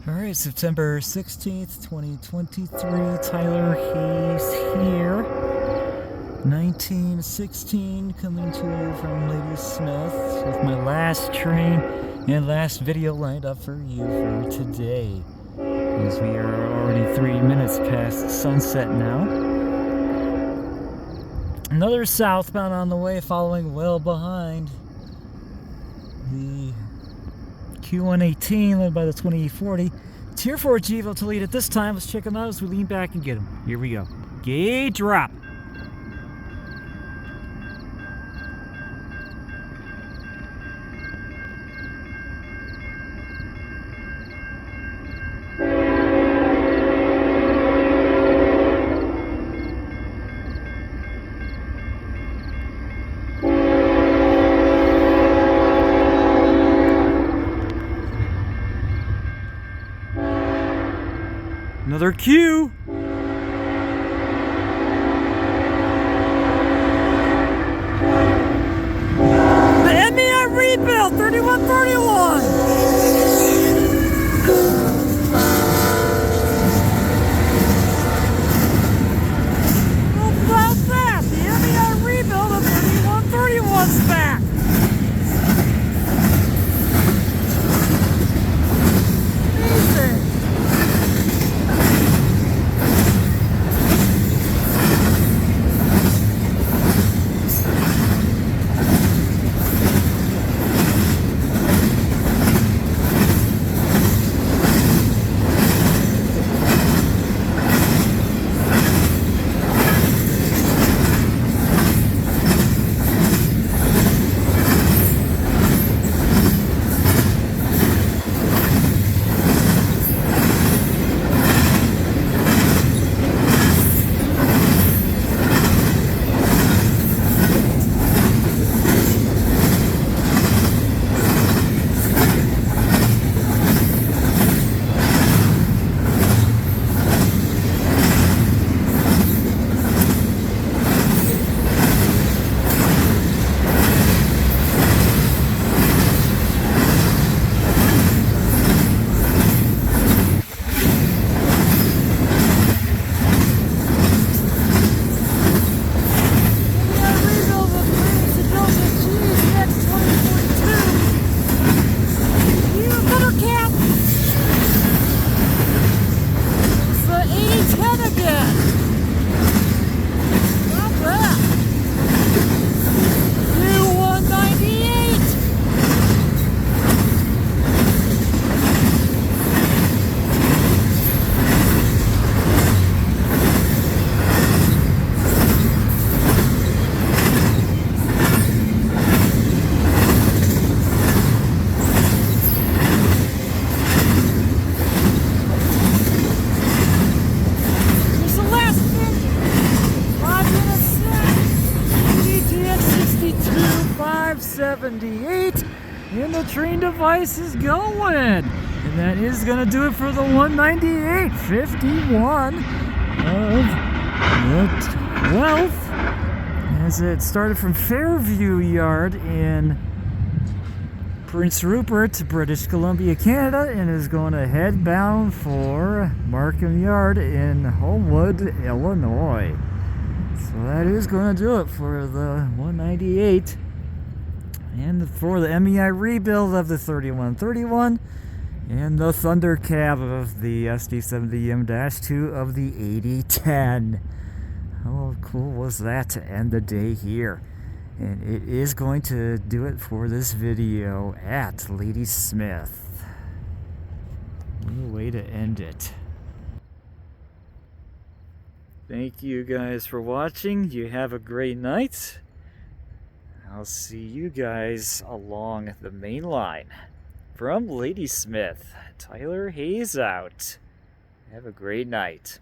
Alright, September 16th, 2023, Tyler Hayes here. 1916, coming to you from Ladysmith with my last train and last video lined up for you for today. As we are already 3 minutes past sunset now. Another southbound on the way, following well behind the Q198 led by the 2840. Tier 4 Gevo to lead at this time. Let's check them out as we lean back and get them. Here we go. Gauge drop. Another Q. The MEI rebuild 3131. How about that? The MEI rebuild of 3131's back. Amazing. And the train device is going, and that is going to do it for the 198.51 of the 12th, as it started from Fairview Yard in Prince Rupert, British Columbia, Canada, and is going to head bound for Markham Yard in Homewood, Illinois. So that is going to do it for the 198. And for the MEI rebuild of the 3131 and the Thunder Cab of the SD70M-2 of the 8010. How cool was that to end the day here? And it is going to do it for this video at Ladysmith. What a way to end it. Thank you guys for watching. You have a great night. I'll see you guys along the main line. From Ladysmith, Tyler Hayes out. Have a great night.